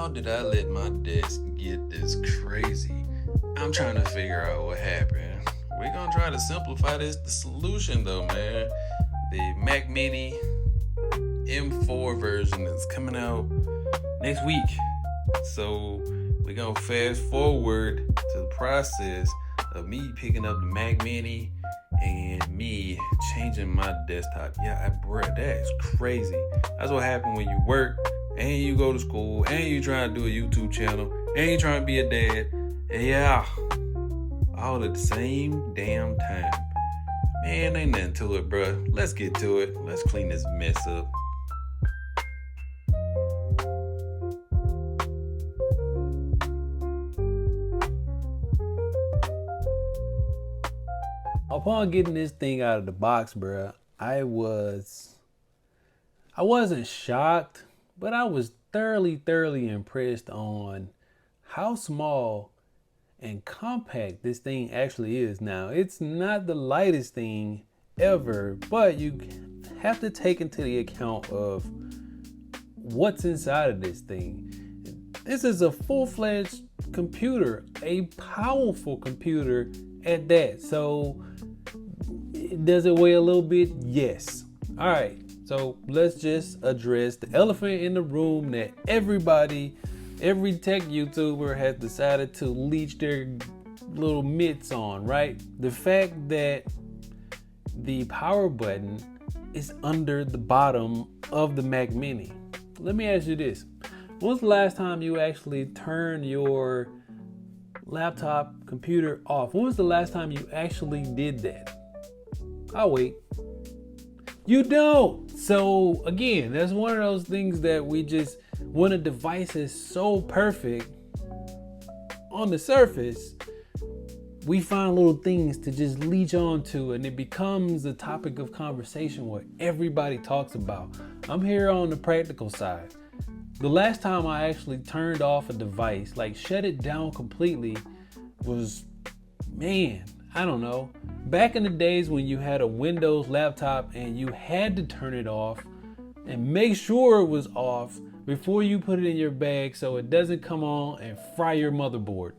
How did I let my desk get this crazy? I'm trying to figure out what happened. We're gonna try to simplify this. The solution though, man, the Mac Mini M4 version is coming out next week. So we're gonna fast forward to the process of me picking up the Mac Mini and me changing my desktop. Yeah, that is crazy. That's what happened when you work and you go to school and you try to do a YouTube channel and you trying to be a dad. And yeah, all at the same damn time. Man, ain't nothing to it, bruh. Let's get to it. Let's clean this mess up. Upon getting this thing out of the box, bruh, I wasn't shocked, but I was thoroughly impressed on how small and compact this thing actually is. Now, it's not the lightest thing ever, but you have to take into the account of what's inside of this thing. This is a full-fledged computer, a powerful computer at that. So does it weigh a little bit? Yes. All right. So let's just address the elephant in the room that every tech YouTuber has decided to leech their little mitts on, right? The fact that the power button is under the bottom of the Mac Mini. Let me ask you this. When's the last time you actually turned your laptop computer off? When was the last time you actually did that? I'll wait. You don't. So again, that's one of those things that when a device is so perfect on the surface, we find little things to just leech onto, and it becomes a topic of conversation where everybody talks about. I'm here on the practical side. The last time I actually turned off a device, like shut it down completely, was, I don't know. Back in the days when you had a Windows laptop and you had to turn it off and make sure it was off before you put it in your bag so it doesn't come on and fry your motherboard.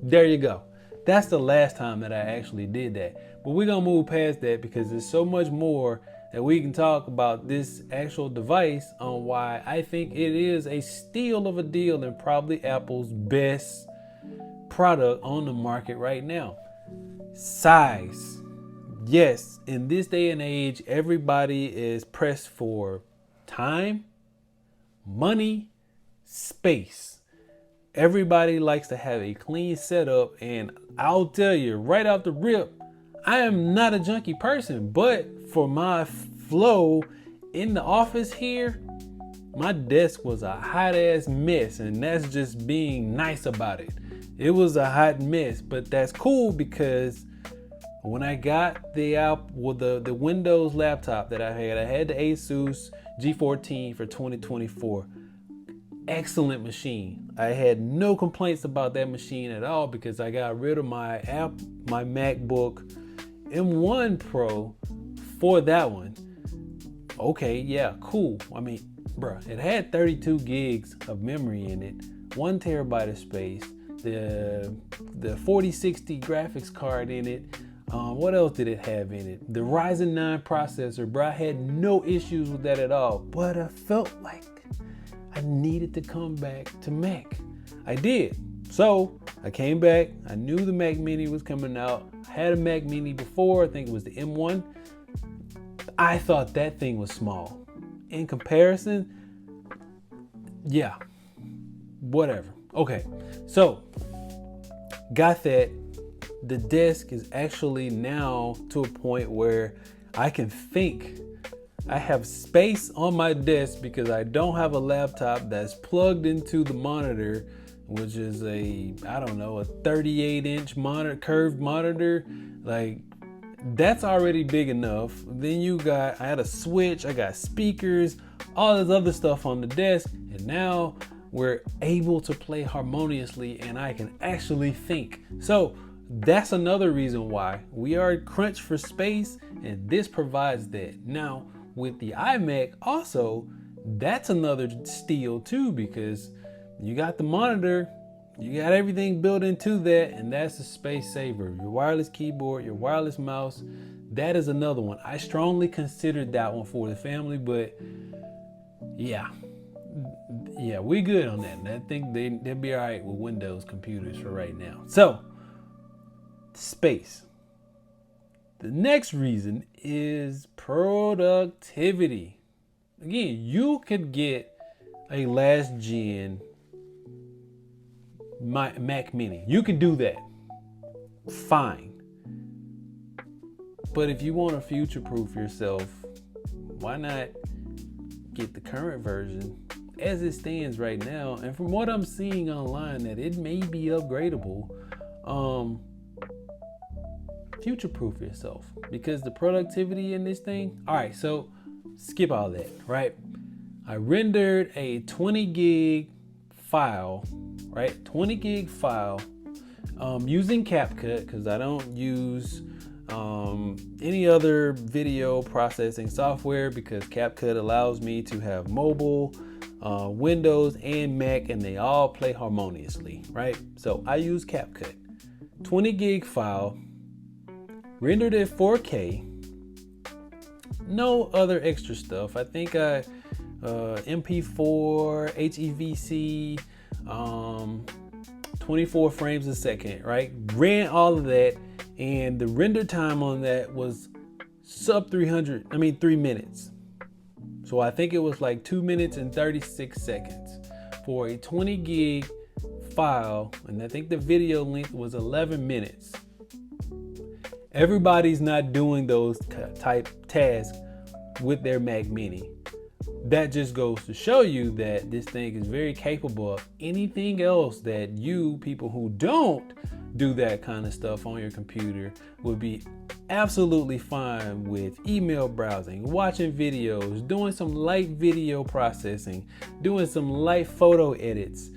There you go. That's the last time that I actually did that. But we're gonna move past that because there's so much more that we can talk about this actual device on why I think it is a steal of a deal and probably Apple's best product on the market right now. Size. Yes, in this day and age, everybody is pressed for time, money, space. Everybody likes to have a clean setup, and I'll tell you right off the rip, I am not a junky person, but for my flow in the office here, my desk was a hot ass mess, and that's just being nice about it. It was a hot mess, but that's cool because when I got the Windows laptop that I had the Asus G14 for 2024. Excellent machine. I had no complaints about that machine at all because I got rid of my MacBook M1 Pro for that one. Okay, yeah, cool. I mean, bruh, it had 32 gigs of memory in it, 1 terabyte of space, the 4060 graphics card in it. What else did it have in it? The Ryzen 9 processor, bro. I had no issues with that at all, but I felt like I needed to come back to Mac. I did. So I came back. I knew the Mac Mini was coming out. I had a Mac Mini before. I think it was the M1. I thought that thing was small. In comparison, yeah, whatever. Okay, so got that. The desk is actually now to a point where I can think. I have space on my desk because I don't have a laptop that's plugged into the monitor, which is a 38-inch monitor, curved monitor. Like, that's already big enough. Then I had a switch, I got speakers, all this other stuff on the desk, and now we're able to play harmoniously and I can actually think. So that's another reason why we are crunched for space, and this provides that. Now, with the iMac also, that's another steal too, because you got the monitor, you got everything built into that, and that's a space saver. Your wireless keyboard, your wireless mouse, that is another one. I strongly considered that one for the family, but yeah, we good on that. And I think they'll be all right with Windows computers for right now. So, space. The next reason is productivity. Again, you could get a last gen Mac Mini. You could do that. Fine. But if you want to future-proof yourself, why not get the current version as it stands right now? And from what I'm seeing online, that it may be upgradable. Future-proof yourself, because the productivity in this thing. All right, so skip all that, right? I rendered a 20 gig file, right? 20 gig file using CapCut, because I don't use any other video processing software, because CapCut allows me to have mobile, Windows, and Mac, and they all play harmoniously, right? So I use CapCut. 20 gig file, rendered at 4K, no other extra stuff. I think MP4, HEVC, 24 frames a second, right? Ran all of that, and the render time on that was sub 3 minutes. So I think it was like 2 minutes and 36 seconds for a 20 gig file, and I think the video length was 11 minutes. Everybody's not doing those type tasks with their Mac Mini. That just goes to show you that this thing is very capable of anything else that you people who don't do that kind of stuff on your computer would be absolutely fine with. Email browsing, watching videos, doing some light video processing, doing some light photo edits,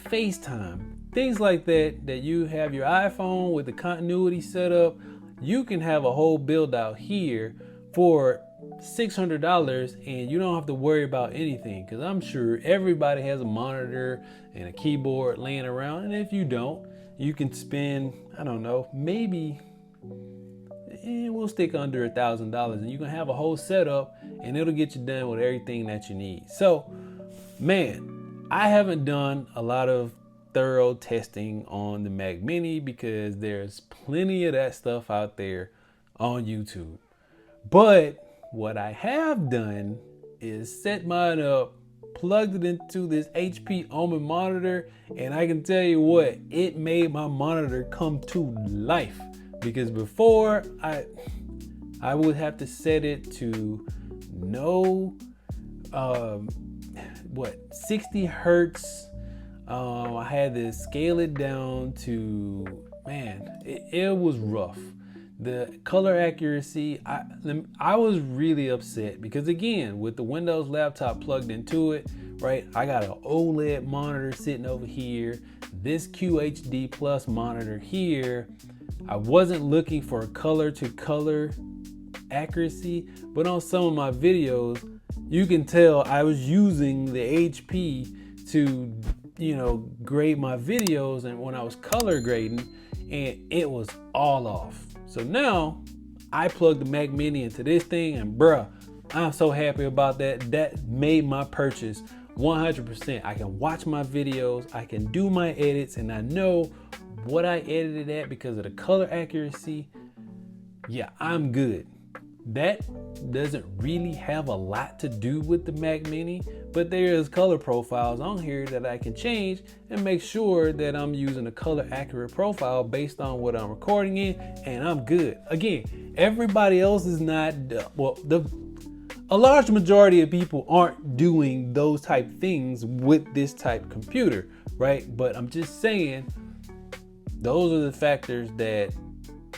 FaceTime, things like that, that you have your iPhone with the continuity set up. You can have a whole build out here for $600, and you don't have to worry about anything, because I'm sure everybody has a monitor and a keyboard laying around. And if you don't, you can spend, I don't know, maybe we'll stick under $1,000, and you can have a whole setup, and it'll get you done with everything that you need. So, man, I haven't done a lot of thorough testing on the Mac Mini, because there's plenty of that stuff out there on YouTube. But what I have done is set mine up, plugged it into this HP Omen monitor, and I can tell you what, it made my monitor come to life. Because before, I would have to set it to 60 hertz. I had to scale it down to, man, it was rough. The color accuracy, I was really upset, because again, with the Windows laptop plugged into it, right, I got an OLED monitor sitting over here, this QHD plus monitor here. I wasn't looking for color to color accuracy, but on some of my videos, you can tell I was using the HP to, grade my videos, and when I was color grading, and it was all off. So now I plugged the Mac Mini into this thing, and bruh, I'm so happy about that. That made my purchase 100%. I can watch my videos, I can do my edits, and I know what I edited at because of the color accuracy. Yeah, I'm good. That doesn't really have a lot to do with the Mac Mini, but there's color profiles on here that I can change and make sure that I'm using a color accurate profile based on what I'm recording in, and I'm good. Again, everybody else is not, a large majority of people aren't doing those type things with this type computer, right? But I'm just saying, those are the factors that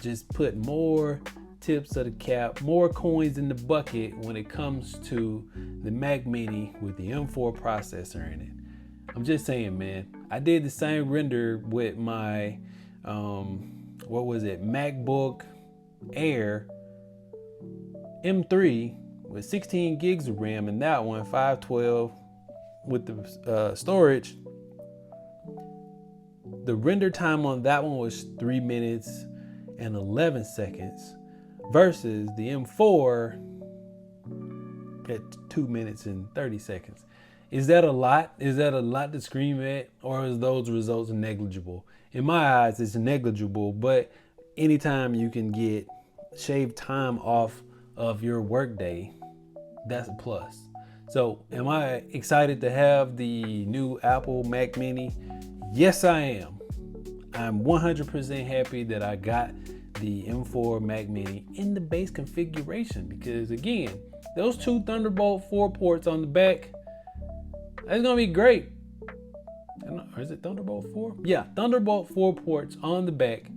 just put more tips of the cap, more coins in the bucket when it comes to the Mac Mini with the M4 processor in it. I'm just saying, man. I did the same render with my MacBook Air M3 with 16 gigs of RAM, and that one 512 with the storage. The render time on that one was 3 minutes and 11 seconds versus the M4 at 2 minutes and 30 seconds. Is that a lot? Is that a lot to scream at, or is those results negligible? In my eyes, it's negligible, but anytime you can get shave time off of your workday, that's a plus. So am I excited to have the new Apple Mac Mini? Yes, I am. I'm 100% happy that I got the M4 Mac Mini in the base configuration, because again, those two Thunderbolt 4 ports on the back, that's gonna be great. Or is it Thunderbolt 4? Yeah, Thunderbolt 4 ports on the back.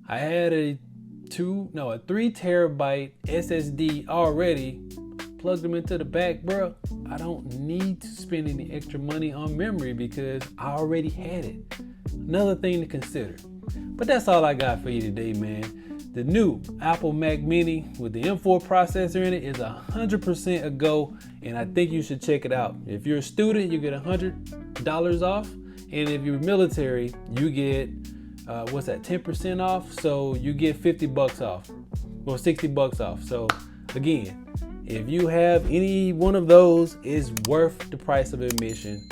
I had a 3 terabyte SSD already. Plugged them into the back, bro. I don't need to spend any extra money on memory because I already had it. Another thing to consider. But that's all I got for you today, man. The new Apple Mac Mini with the M4 processor in it is 100% a go, and I think you should check it out. If you're a student, you get $100 off, and if you're military, you get 10% off. So you get $50 off, or $60 off. So again, if you have any one of those, it's worth the price of admission.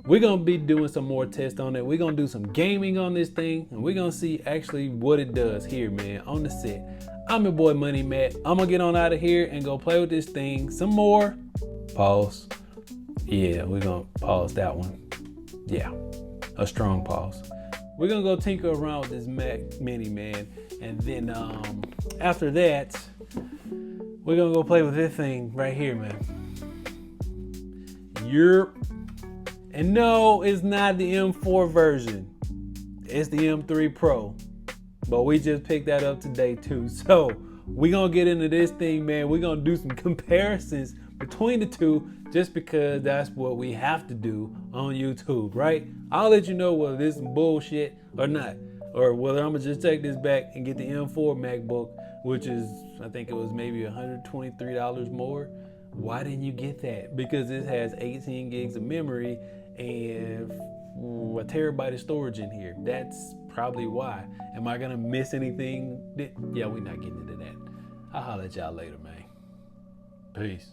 We're going to be doing some more tests on it. We're going to do some gaming on this thing, and we're going to see actually what it does here, man, on the set. I'm your boy Money Matt. I'm going to get on out of here and go play with this thing some more. Pause. Yeah, we're going to pause that one. Yeah, a strong pause. We're going to go tinker around with this Mac Mini, man. And then after that, we're going to go play with this thing right here, man. And no, it's not the M4 version. It's the M3 Pro. But we just picked that up today too. So we're going to get into this thing, man. We're going to do some comparisons between the two just because that's what we have to do on YouTube, right? I'll let you know whether this is bullshit or not. Or whether I'm going to just take this back and get the M4 MacBook, which is, I think it was maybe $123 more. Why didn't you get that? Because it has 18 gigs of memory and a terabyte of storage in here. That's probably why. Am I gonna miss anything? Yeah, we're not getting into that. I'll holler at y'all later, man. Peace.